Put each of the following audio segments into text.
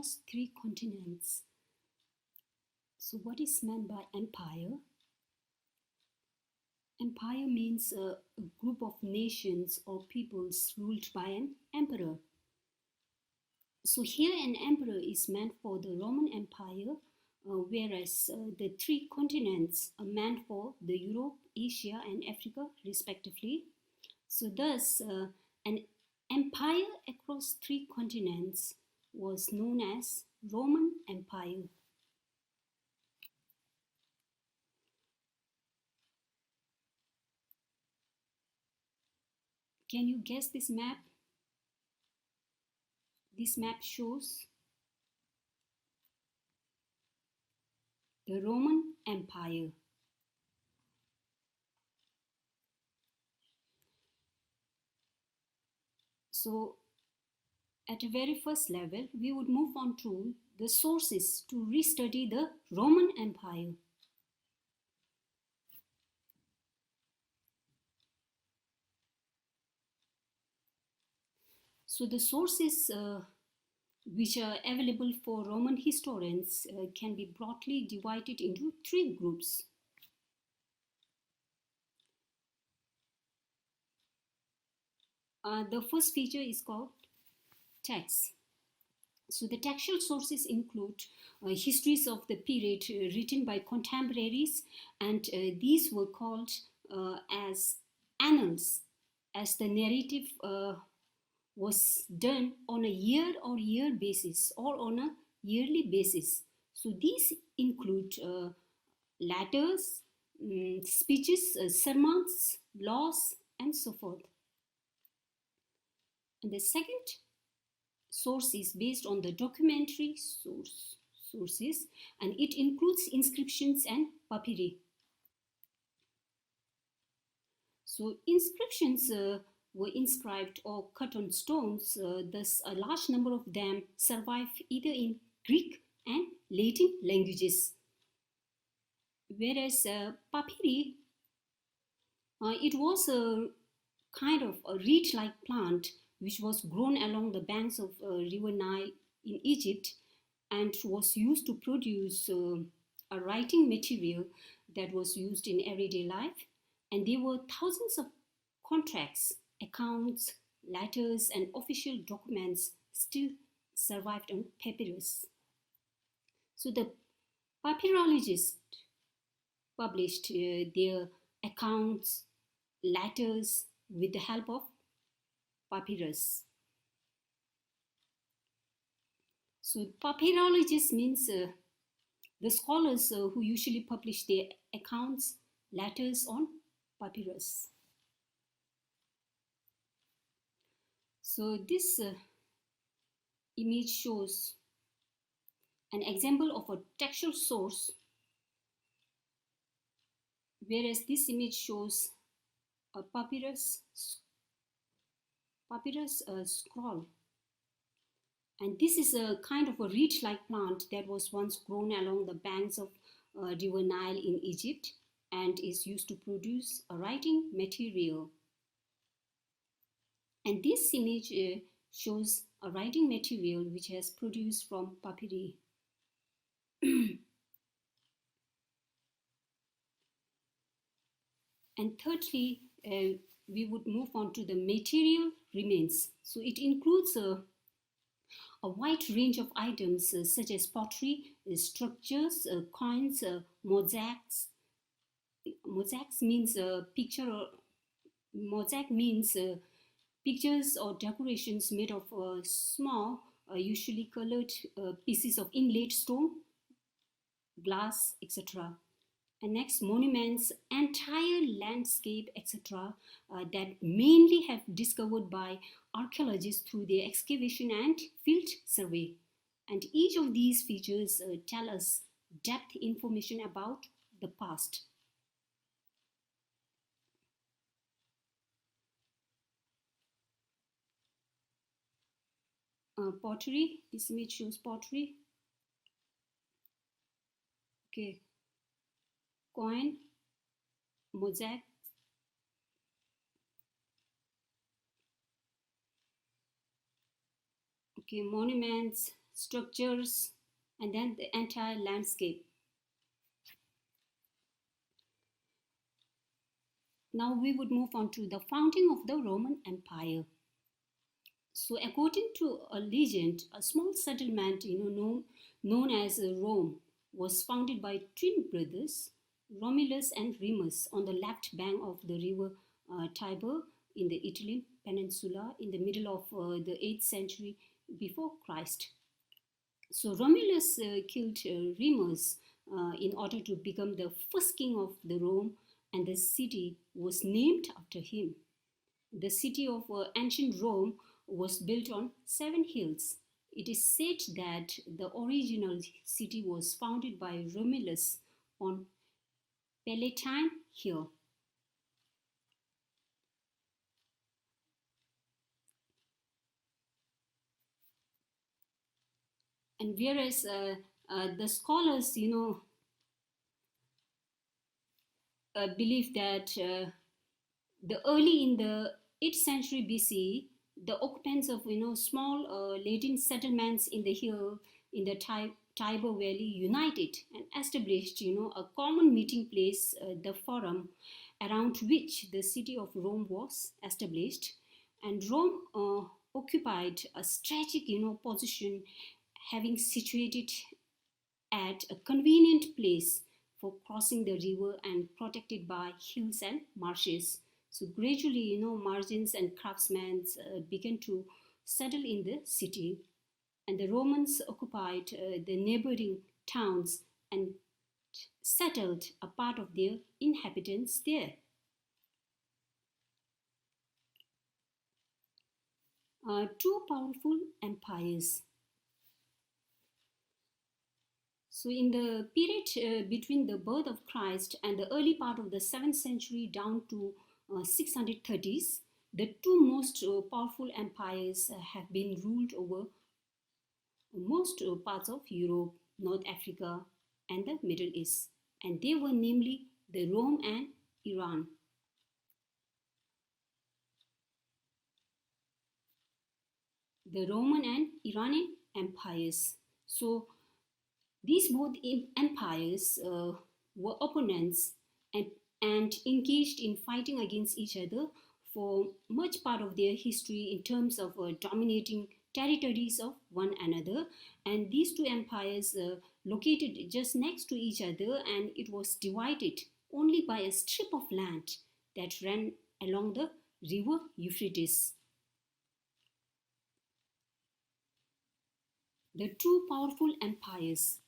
across 3 continents. So what is meant by empire? Empire means a group of nations or peoples ruled by an emperor. So here an emperor is meant for the Roman Empire, whereas the 3 continents are meant for the Europe, Asia and Africa respectively. So thus an empire across 3 continents was known as Roman Empire. Can you guess this map? This map shows the Roman Empire. So at the very first level, we would move on to the sources to restudy the Roman Empire. So the sources which are available for Roman historians can be broadly divided into 3 groups. The first feature is called texts. So the textual sources include histories of the period written by contemporaries, and these were called as annals, as the narrative was done on a year basis or on a yearly basis. So these include letters, speeches, sermons, laws, and so forth. And the second source is based on the documentary sources, and it includes inscriptions and papyri. So inscriptions were inscribed or cut on stones, thus a large number of them survive either in Greek and Latin languages. Whereas papyri, it was a kind of a reed-like plant which was grown along the banks of River Nile in Egypt and was used to produce a writing material that was used in everyday life. And there were thousands of contracts, accounts, letters, and official documents still survived on papyrus. So the papyrologists published their accounts, letters with the help of papyrus. So papyrologists means the scholars who usually publish their accounts, letters on papyrus. So this image shows an example of a textual source, whereas this image shows a papyrus scroll. And this is a kind of a reed-like plant that was once grown along the banks of River Nile in Egypt and is used to produce a writing material. And this image shows a writing material which has produced from papyri. And thirdly, we would move on to the material remains. So it includes a wide range of items such as pottery, structures, coins, mosaics. Mosaics means mosaic means pictures or decorations made of small, usually colored pieces of inlaid stone, glass, etc. And next, monuments, entire landscape, etc. That mainly have discovered by archaeologists through their excavation and field survey. And each of these features tell us depth information about the past. Pottery, this image shows pottery. Okay. Coin, mosaic, okay, monuments, structures, and then the entire landscape. Now we would move on to the founding of the Roman Empire. So, according to a legend, a small settlement, known as Rome, was founded by twin brothers, Romulus and Remus, on the left bank of the river Tiber in the Italian peninsula in the middle of the 8th century before Christ. So, Romulus killed Remus in order to become the first king of the Rome, and the city was named after him. The city of ancient Rome was built on 7 hills. It is said that the original city was founded by Romulus on Palatine Hill. And whereas the scholars, believe that the early in the 8th century BC, the occupants of small Latin settlements in the hill in the Tiber Valley united and established a common meeting place, the Forum, around which the city of Rome was established. And Rome occupied a strategic position, having situated at a convenient place for crossing the river and protected by hills and marshes. So gradually, merchants and craftsmen began to settle in the city, and the Romans occupied the neighboring towns and settled a part of their inhabitants there. Two powerful empires. So, in the period between the birth of Christ and the early part of the 7th century down to 630s, the two most powerful empires have been ruled over most parts of Europe, North Africa, and the Middle East, and they were namely the Rome and Iran. The Roman and Iranian empires. So, these both empires were opponents and engaged in fighting against each other for much part of their history in terms of dominating territories of one another. And these two empires located just next to each other, and it was divided only by a strip of land that ran along the river Euphrates. The two powerful empires.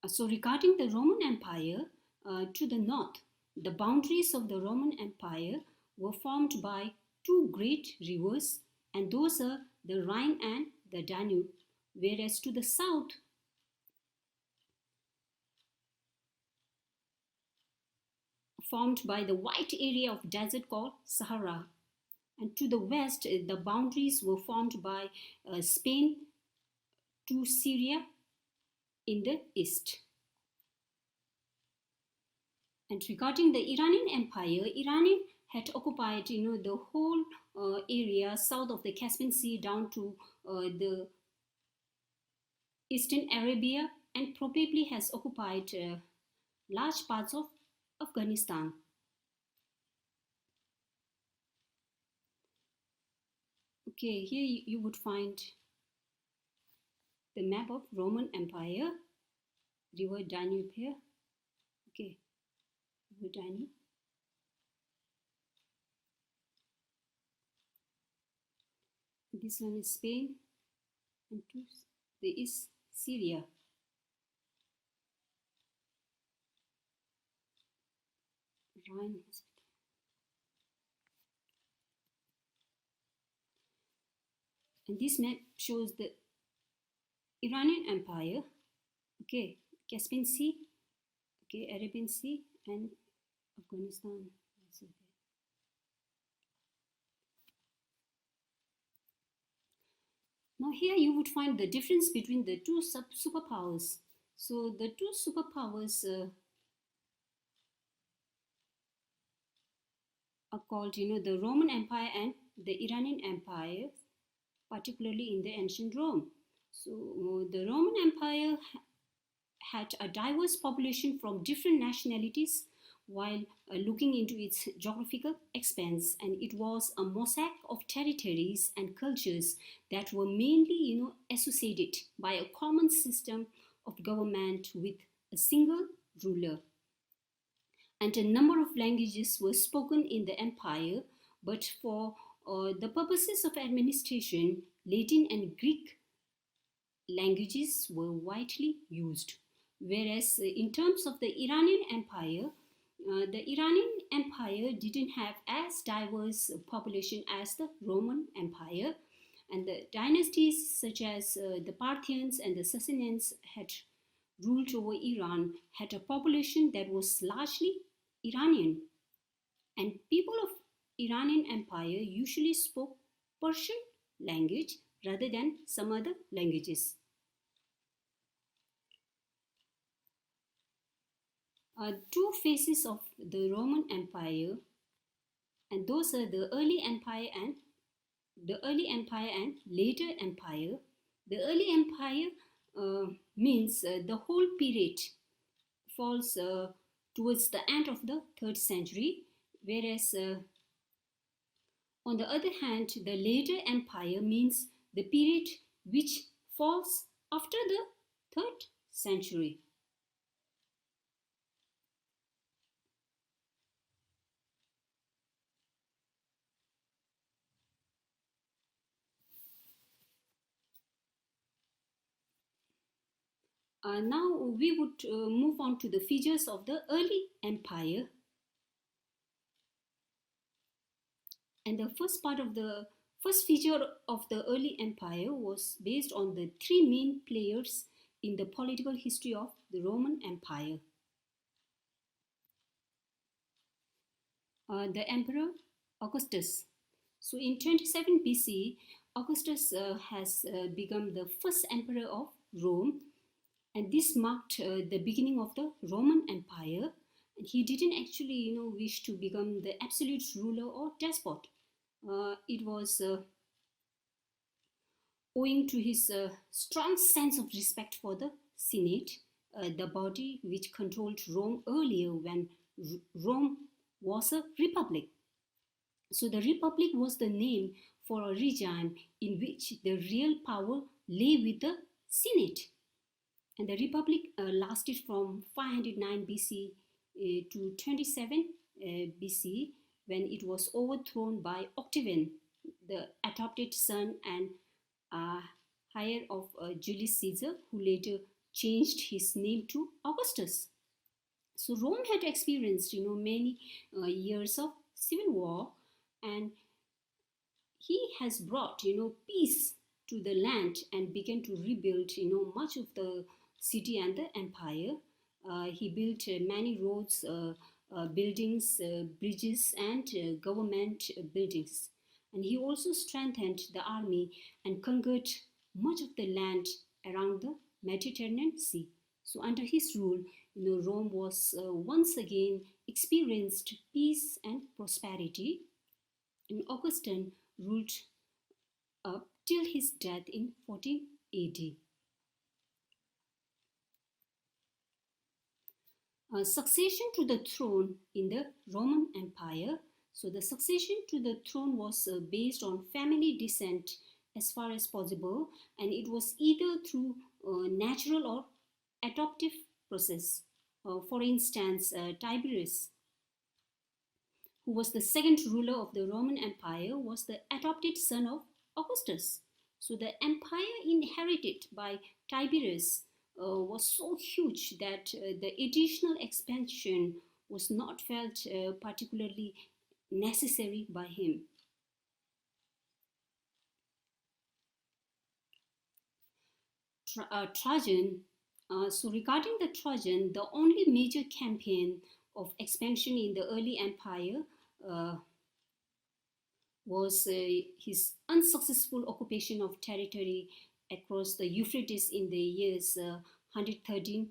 So, regarding the Roman Empire, to the north, the boundaries of the Roman Empire were formed by two great rivers, and those are the Rhine and the Danube, whereas to the south, formed by the wide area of desert called Sahara, and to the west, the boundaries were formed by Spain to Syria in the east. And regarding the Iranian Empire, Iran had occupied, the whole area south of the Caspian Sea down to the eastern Arabia, and probably has occupied large parts of Afghanistan. Okay, here you would find the map of Roman Empire, river Danube here. Okay, river Danube. This one is Spain, and to the east Syria. Rhine. And this map shows the Iranian Empire, okay, Caspian Sea, okay, Arabian Sea, and Afghanistan. Now here you would find the difference between the two superpowers. So the two superpowers are called, the Roman Empire and the Iranian Empire, particularly in the ancient Rome. So the Roman Empire had a diverse population from different nationalities while looking into its geographical expanse, and it was a mosaic of territories and cultures that were mainly associated by a common system of government with a single ruler. And a number of languages were spoken in the empire, but for the purposes of administration, Latin and Greek languages were widely used. Whereas in terms of the Iranian Empire didn't have as diverse a population as the Roman Empire, and the dynasties such as the Parthians and the Sassanians had ruled over Iran had a population that was largely Iranian, and people of Iranian Empire usually spoke Persian language rather than some other languages. Two phases of the Roman Empire, and those are the early empire and later empire. The early empire means the whole period falls towards the end of the 3rd century, whereas on the other hand, the later empire means the period which falls after the 3rd century. Now we would move on to the features of the early empire. And the first feature of the early empire was based on the three main players in the political history of the Roman Empire. The Emperor Augustus. So in 27 BC, Augustus has become the first emperor of Rome, and this marked the beginning of the Roman Empire. And he didn't actually, wish to become the absolute ruler or despot. It was owing to his strong sense of respect for the Senate, the body which controlled Rome earlier when Rome was a republic. So the republic was the name for a regime in which the real power lay with the Senate. And the republic lasted from 509 BC to 27 BC, when it was overthrown by Octavian, the adopted son and heir of Julius Caesar, who later changed his name to Augustus. So Rome had experienced, many years of civil war, and he has brought, peace to the land and began to rebuild, much of the city and the empire. He built many roads, buildings, bridges, and government buildings. And he also strengthened the army and conquered much of the land around the Mediterranean Sea. So under his rule, Rome was once again experienced peace and prosperity. And Augustine ruled up till his death in 14 AD. Succession to the throne in the Roman Empire. So the succession to the throne was based on family descent as far as possible, and it was either through natural or adoptive process. For instance, Tiberius, who was the second ruler of the Roman Empire, was the adopted son of Augustus. So the empire inherited by Tiberius was so huge that the additional expansion was not felt particularly necessary by him. Trajan. So regarding the Trajan, the only major campaign of expansion in the early empire was his unsuccessful occupation of territory across the Euphrates in the years 113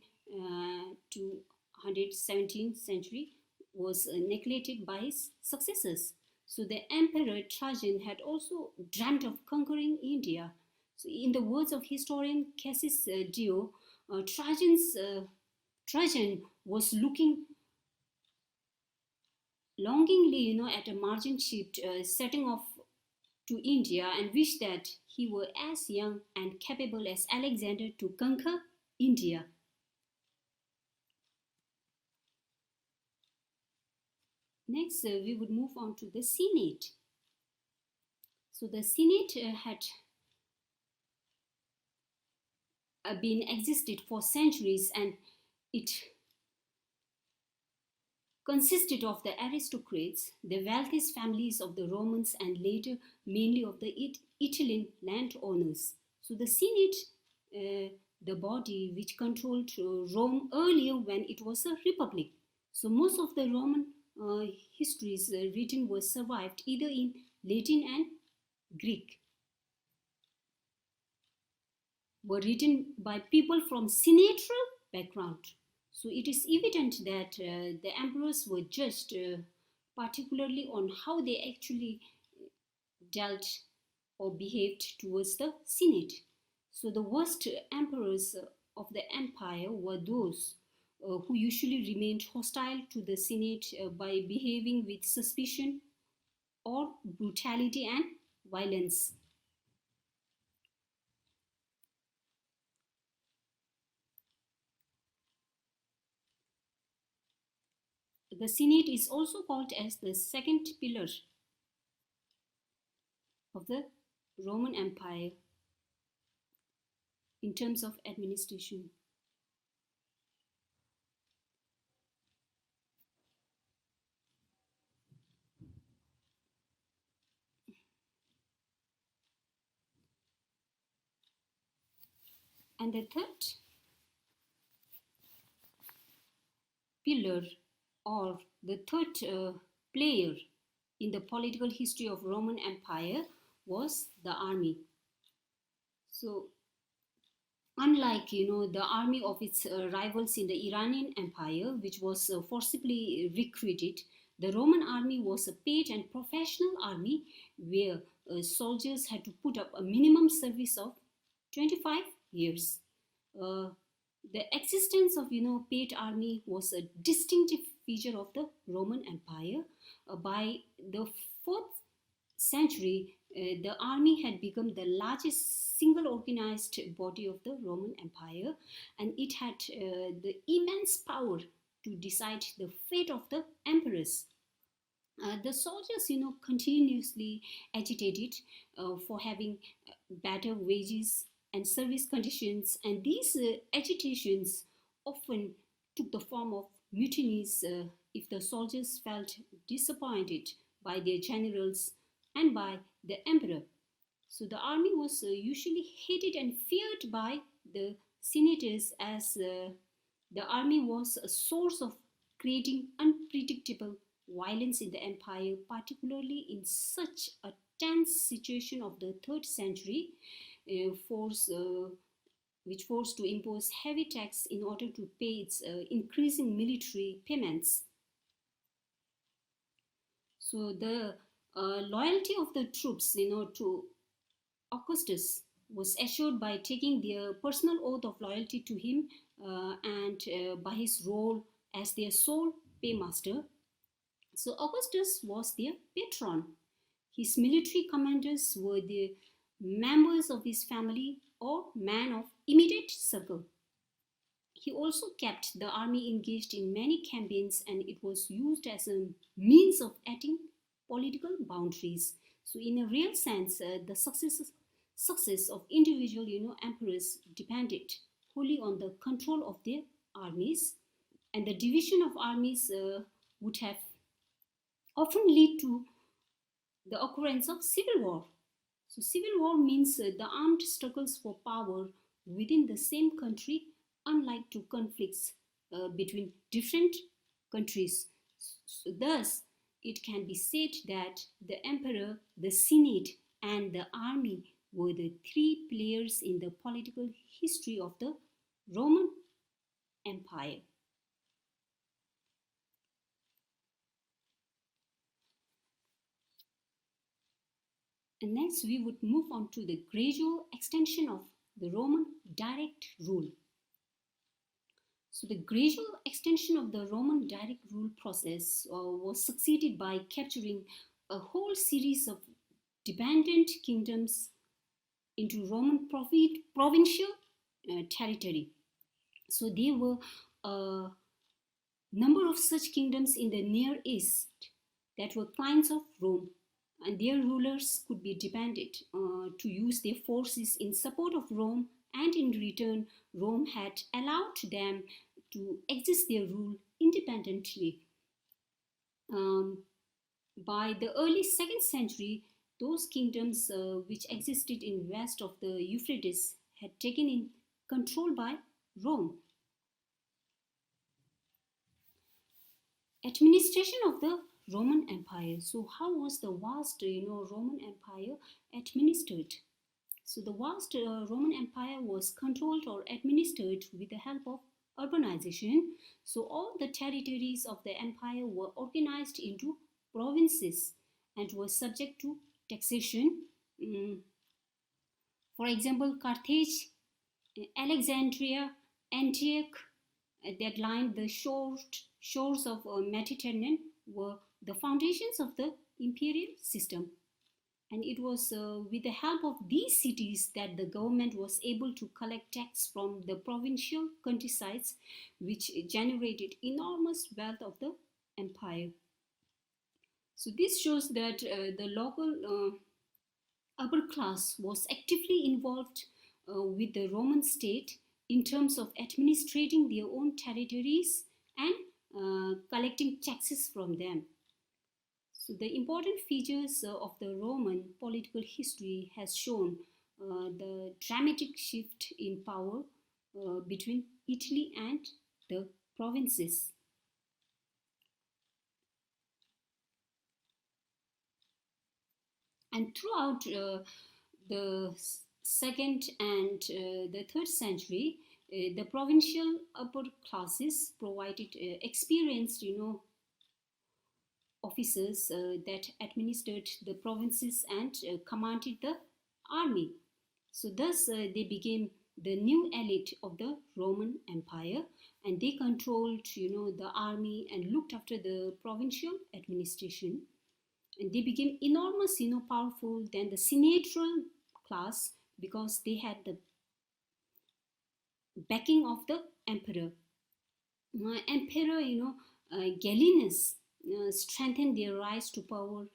to 117th century was neglected by his successors. So the Emperor Trajan had also dreamt of conquering India. So in the words of historian Cassius Dio, Trajan was looking longingly, at a margin ship setting off to India and wished that he were as young and capable as Alexander to conquer India. Next, we would move on to the Senate. So the Senate had been existed for centuries, and it consisted of the aristocrats, the wealthiest families of the Romans, and later mainly of the Italian landowners. So the Senate, the body which controlled Rome earlier when it was a republic. So most of the Roman histories written were survived either in Latin and Greek, were written by people from senatorial background. So it is evident that the emperors were judged particularly on how they actually dealt or behaved towards the Senate. So the worst emperors of the empire were those who usually remained hostile to the Senate by behaving with suspicion or brutality and violence. The Senate is also called as the second pillar of the Roman Empire in terms of administration. And the third pillar or the third player in the political history of Roman Empire was the army. So unlike the army of its rivals in the Iranian Empire, which was forcibly recruited, the Roman army was a paid and professional army where soldiers had to put up a minimum service of 25 years. Uh, the existence of paid army was a distinctive feature of the Roman Empire. By the 4th century, the army had become the largest single organized body of the Roman Empire, and it had the immense power to decide the fate of the emperors. The soldiers, continuously agitated for having better wages and service conditions, and these agitations often took the form of mutinies if the soldiers felt disappointed by their generals and by the emperor. So the army was usually hated and feared by the senators, as the army was a source of creating unpredictable violence in the empire, particularly in such a tense situation of the 3rd century, force which forced to impose heavy tax in order to pay its increasing military payments. So the loyalty of the troops, to Augustus was assured by taking their personal oath of loyalty to him and by his role as their sole paymaster. So Augustus was their patron. His military commanders were the members of his family or men of immediate circle. He also kept the army engaged in many campaigns, and it was used as a means of adding political boundaries. So in a real sense, the success of individual emperors depended wholly on the control of their armies, and the division of armies would have often lead to the occurrence of civil war. So civil war means the armed struggles for power within the same country, unlike to conflicts between different countries. So thus, it can be said that the emperor, the senate, and the army were the three players in the political history of the Roman Empire. And next, we would move on to the gradual extension of the Roman direct rule. So, the gradual extension of the Roman direct rule process was succeeded by capturing a whole series of dependent kingdoms into Roman provincial territory. So, there were a number of such kingdoms in the Near East that were clients of Rome, and their rulers could be depended to use their forces in support of Rome, and in return, Rome had allowed them to exercise their rule independently. By the early 2nd century, those kingdoms which existed in west of the Euphrates had taken in control by Rome. Administration of the Roman Empire. So how was the vast Roman Empire administered? So the vast Roman Empire was controlled or administered with the help of urbanization. So all the territories of the empire were organized into provinces and were subject to taxation. For example, Carthage, Alexandria, Antioch, that lined the shores of Mediterranean were the foundations of the imperial system. And it was with the help of these cities that the government was able to collect tax from the provincial countrysides, which generated enormous wealth of the empire. So this shows that the local upper class was actively involved with the Roman state in terms of administrating their own territories and collecting taxes from them. So the important features of the Roman political history has shown the dramatic shift in power between Italy and the provinces. And throughout the 2nd and the 3rd century, the provincial upper classes provided experienced, officers that administered the provinces and commanded the army. So thus they became the new elite of the Roman Empire, and they controlled, the army and looked after the provincial administration. And they became enormous, powerful than the senatorial class because they had the backing of the emperor. Emperor, Gallienus strengthened their rise to power,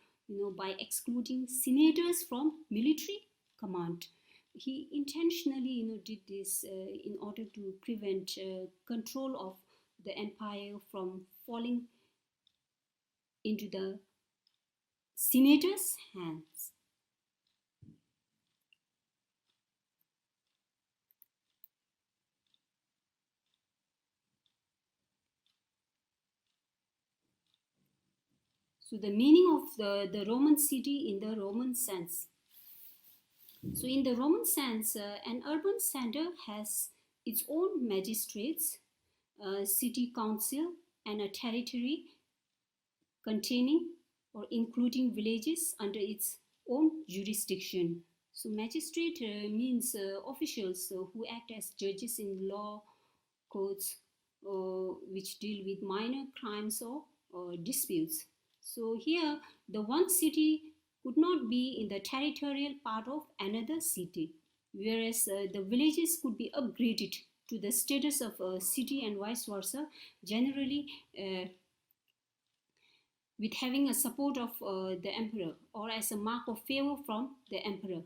by excluding senators from military command. He intentionally, did this in order to prevent control of the empire from falling into the senators' hands. So the meaning of the Roman city in the Roman sense. So in the Roman sense, an urban center has its own magistrates, city council, and a territory containing or including villages under its own jurisdiction. So magistrate means officials who act as judges in law courts which deal with minor crimes or disputes. So here the one city could not be in the territorial part of another city, whereas the villages could be upgraded to the status of a city and vice versa, generally with having a support of the emperor or as a mark of favor from the emperor.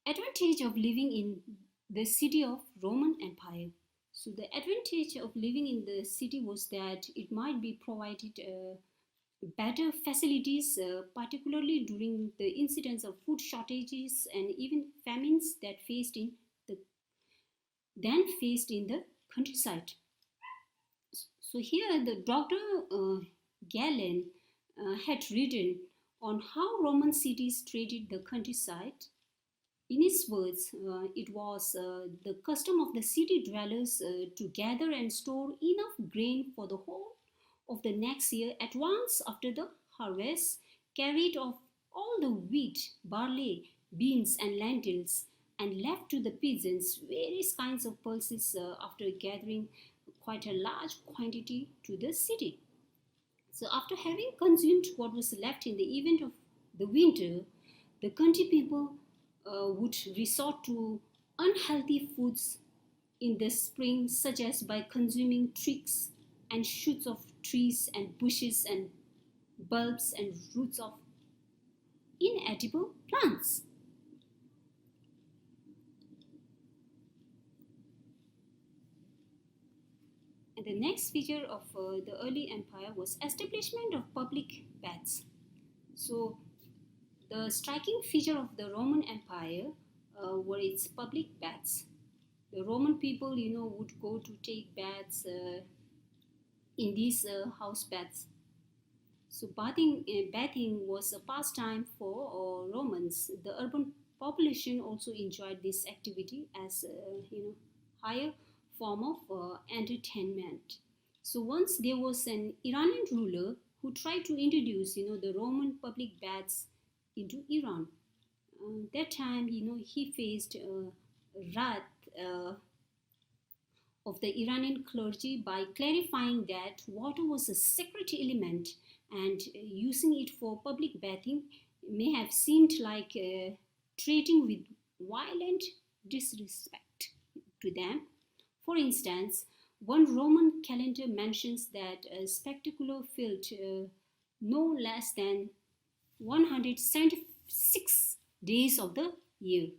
Advantage of living in the city of Roman Empire. So the advantage of living in the city was that it might be provided better facilities, particularly during the incidence of food shortages and even famines that faced in the countryside. So here the Dr. Galen had written on how Roman cities treated the countryside. In his words, it was the custom of the city dwellers to gather and store enough grain for the whole of the next year, at once after the harvest, carried off all the wheat, barley, beans, and lentils, and left to the peasants various kinds of pulses after gathering quite a large quantity to the city. So, after having consumed what was left in the event of the winter, the country people would resort to unhealthy foods in the spring, such as by consuming twigs and shoots of trees and bushes and bulbs and roots of inedible plants. And the next feature of the early empire was establishment of public baths. So the striking feature of the Roman Empire were its public baths. The Roman people, would go to take baths in these house baths. So bathing was a pastime for Romans. The urban population also enjoyed this activity as higher form of entertainment. So once there was an Iranian ruler who tried to introduce the Roman public baths into Iran. That time he faced wrath of the Iranian clergy by clarifying that water was a sacred element and using it for public bathing may have seemed like treating with violent disrespect to them. For instance, one Roman calendar mentions that a spectacular filled no less than 176 days of the year.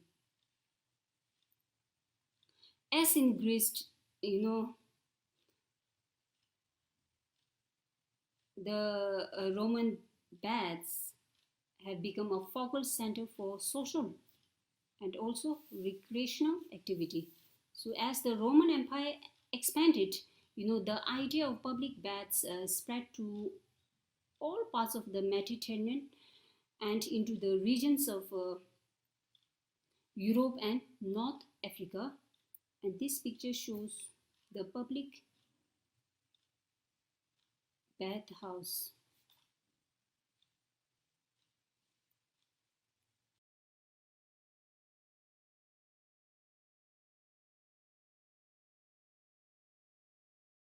As in Greece, the Roman baths have become a focal center for social and also recreational activity. So as the Roman Empire expanded, the idea of public baths spread to all parts of the Mediterranean and into the regions of Europe and North Africa. And this picture shows the public bath house.